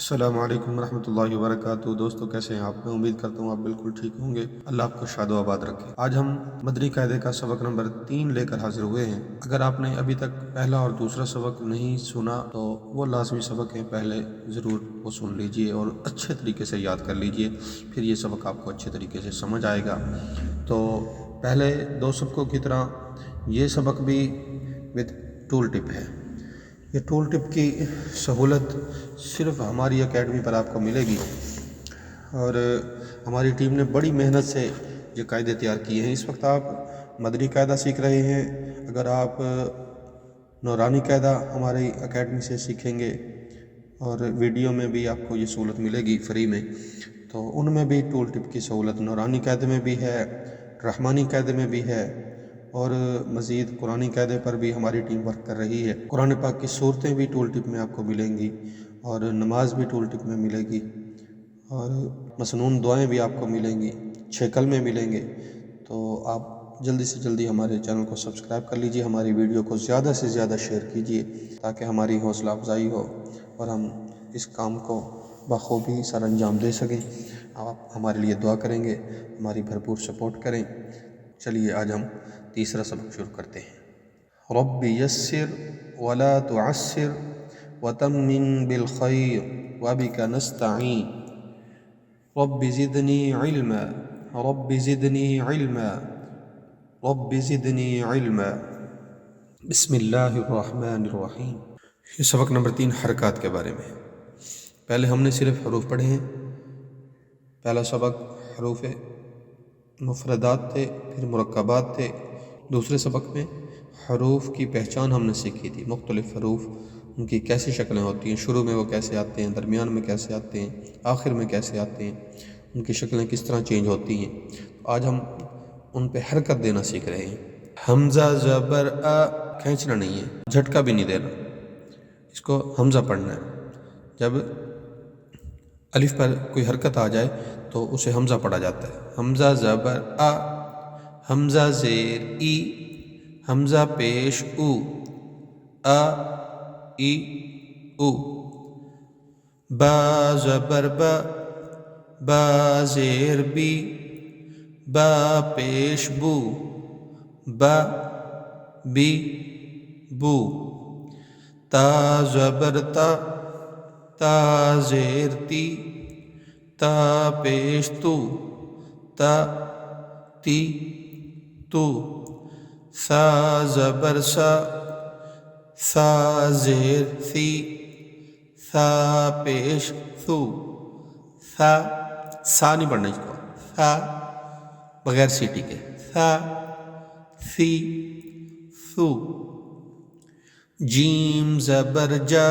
السلام علیکم ورحمۃ اللہ وبرکاتہ۔ دوستو کیسے ہیں آپ؟ میں امید کرتا ہوں آپ بالکل ٹھیک ہوں گے۔ اللہ آپ کو شاد و آباد رکھے۔ آج ہم مدنی قاعدے کا سبق نمبر 3 لے کر حاضر ہوئے ہیں۔ اگر آپ نے ابھی تک پہلا اور دوسرا سبق نہیں سنا تو وہ لازمی سبق ہیں، پہلے ضرور وہ سن لیجئے اور اچھے طریقے سے یاد کر لیجئے، پھر یہ سبق آپ کو اچھے طریقے سے سمجھ آئے گا۔ تو پہلے دو سبقوں کی طرح یہ سبق بھی وتھ ٹول ٹپ ہے۔ یہ ٹول ٹپ کی سہولت صرف ہماری اکیڈمی پر آپ کو ملے گی، اور ہماری ٹیم نے بڑی محنت سے یہ قاعدے تیار کیے ہیں۔ اس وقت آپ مدنی قاعدہ سیکھ رہے ہیں، اگر آپ نورانی قاعدہ ہماری اکیڈمی سے سیکھیں گے اور ویڈیو میں بھی آپ کو یہ سہولت ملے گی فری میں، تو ان میں بھی ٹول ٹپ کی سہولت نورانی قاعدے میں بھی ہے، رحمانی قاعدے میں بھی ہے، اور مزید قرآنی قاعدے پر بھی ہماری ٹیم ورک کر رہی ہے۔ قرآن پاک کی صورتیں بھی ٹول ٹپ میں آپ کو ملیں گی، اور نماز بھی ٹول ٹپ میں ملے گی، اور مسنون دعائیں بھی آپ کو ملیں گی، 6 کلمے ملیں گے۔ تو آپ جلدی سے جلدی ہمارے چینل کو سبسکرائب کر لیجئے، ہماری ویڈیو کو زیادہ سے زیادہ شیئر کیجئے تاکہ ہماری حوصلہ افزائی ہو اور ہم اس کام کو بخوبی سر انجام دے سکیں۔ آپ ہمارے لیے دعا کریں گے، ہماری بھرپور سپورٹ کریں۔ چلیے آج ہم تیسرا سبق شروع کرتے ہیں۔ رب یسر ولا تعسر وتمم بالخیر وبک نستعین رب زدنی علما رب زدنی علما رب زدنی علما۔ بسم اللہ الرحمن الرحیم۔ یہ سبق نمبر 3 حرکات کے بارے میں۔ پہلے ہم نے صرف حروف پڑھے ہیں۔ پہلا سبق حروف مفردات تھے، پھر مرکبات تھے۔ دوسرے سبق میں حروف کی پہچان ہم نے سیکھی تھی، مختلف حروف ان کی کیسی شکلیں ہوتی ہیں، شروع میں وہ کیسے آتے ہیں، درمیان میں کیسے آتے ہیں، آخر میں کیسے آتے ہیں، ان کی شکلیں کس طرح چینج ہوتی ہیں۔ آج ہم ان پہ حرکت دینا سیکھ رہے ہیں۔ حمزہ زبر آ کھینچنا نہیں ہے، جھٹکا بھی نہیں دینا، اس کو حمزہ پڑھنا ہے۔ جب الف پر کوئی حرکت آ جائے تو اسے حمزہ پڑھا جاتا ہے۔ حمزہ زبر آ، حمزہ زیر ای، حمزہ پیش او، آ ای او۔ با زبر با، با زیر بی، با پیش بو، با بی بو۔ تا زبر تا، تا زیر تی، تا پیش تو، تا تی تو۔ ثا زبر سا، ثا زیر ثی، ثا پیش ثو، ثا سا نہیں پڑھنا اس کو، ثا بغیر سیٹی کے، ثا ثی ثو۔ جیم زبر جا،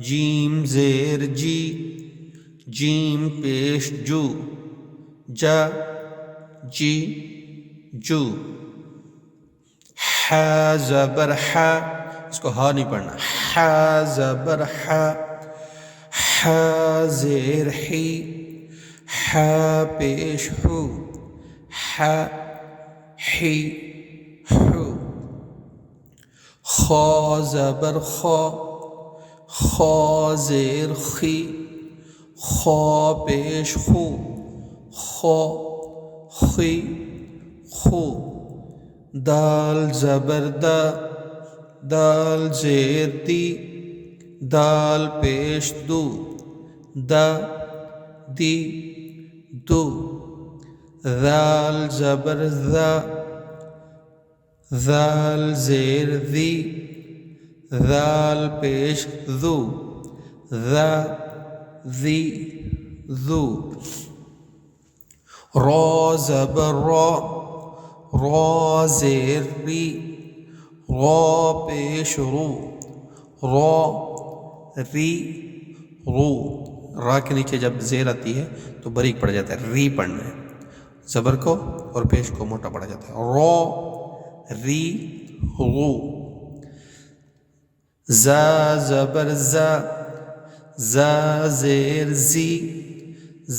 جیم زیر جی، جیم پیش جو، جا جی جو۔ ح زبر ح، اس کو ہا نہیں پڑھنا، ح زبر ح، ح زیر حی، ح پیش حو، ح حی حو۔ خا زبر خا، خا زیر خی، خا پیش خو، خا خی خو۔ دال زبر دا، دال زیر دی، دال پیش دو، دا دی دو۔ ذال زبر ذا، ذال زیر ذی، ذال پیش ذو، ذا ذی ذو۔ را زبر را، را زیر ری، را پیش رو، را ری رو۔ را کے نیچے جب زیر آتی ہے تو باریک پڑ جاتا ہے، ری پڑھنا ہے، زبر کو اور پیش کو موٹا پڑا جاتا ہے، را ری رو۔ زا زبر زا، زا زیر زی،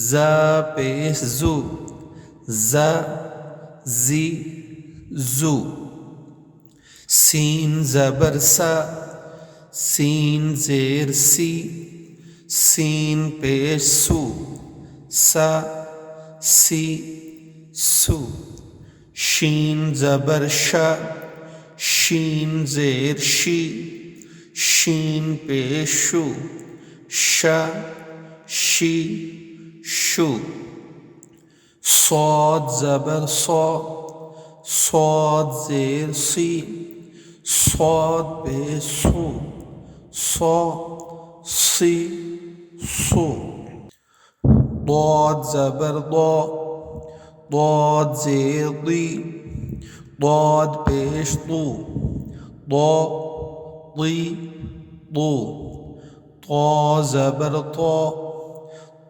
زا پیش زو، زا زی زو۔ سین زبر سا، سین زیر سی، سین پیش سو سا سی سو شین زبر شا شین زیر شی شین پیش شو شا شی شو صاد زبر صا صاد زیر سی صاد پیش سو صا سی سو ضاد زبر ضا ضاد زیر ضی ضاد پیش ضو ضا ضی ضو طا زبر طا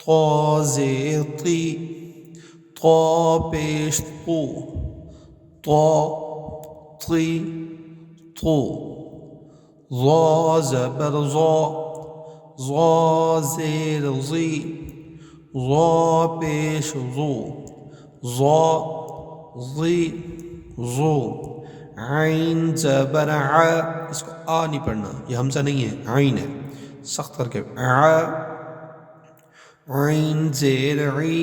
طا زیر طی طا پیش طو طا طی طو ظا زبر ظا ظا زیر ظی ظا پیش ظو ظا ظی ظو عین زبر ع اس کو آ نہیں پڑھنا یہ حمزہ نہیں ہے عین ہے سخت کر کے ع عین زیر عی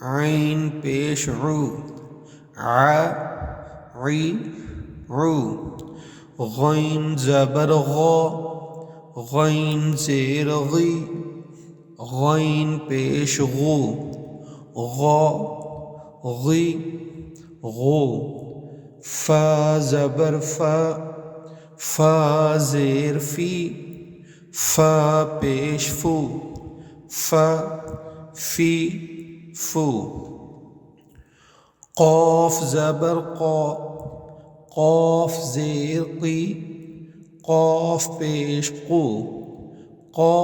عین پیش عو ع عی عو غین زبر غا غین زیر غی غین پیش غو غا غی غو فا زبر فا فا زیر فی فا پیش فو فا فی فو قاف زبر قا قاف زیر قی قاف پیش قو قا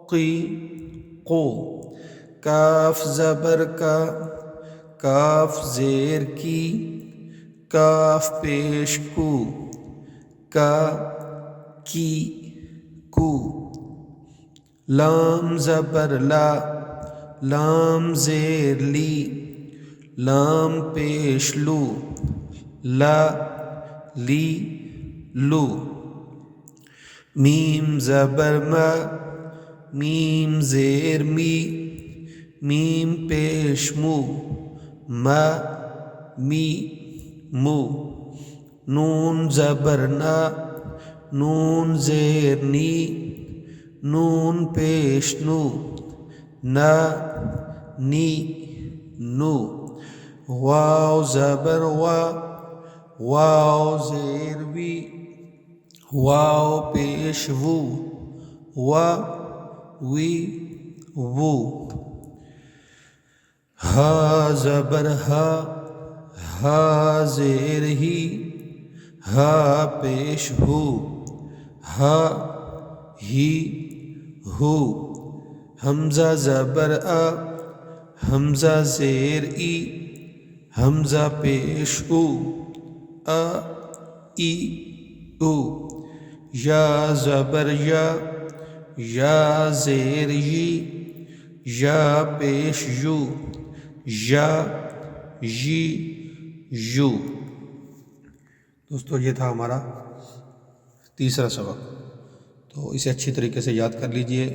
قی قو کاف زبر کا کاف زیر کی کاف پیش کو کا کی کو لام زبر لا لام زیر لی لام پیش لو لا لی لو میم زبر ما میم زیر می میم پیش مو ما می مو نون زبر نا نون زیر نی نون پیش نو نا نی نو واو زبر وا واو زیر وی واو پیش وو وا وی وو ہا زبر ہا ہا زیر ہی ہا پیش ہو ہا ہی ہو حمزہ زبر ا حمزہ زیر ای حمزہ پیش او ای او یا زبر یا زیر یی یا پیش یو یا یی یو دوستو یہ تھا ہمارا تیسرا سبق تو اسے اچھی طریقے سے یاد کر لیجئے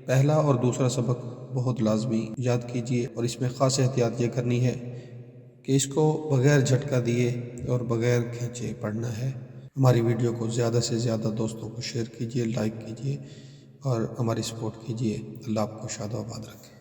پہلا اور دوسرا سبق بہت لازمی یاد کیجئے اور اس میں خاص احتیاط یہ کرنی ہے کہ اس کو بغیر جھٹکا دیے اور بغیر کھینچے پڑھنا ہے ہماری ویڈیو کو زیادہ سے زیادہ دوستوں کو شیئر کیجئے لائک کیجئے اور ہماری سپورٹ کیجئے اللہ آپ کو شاد و آباد رکھے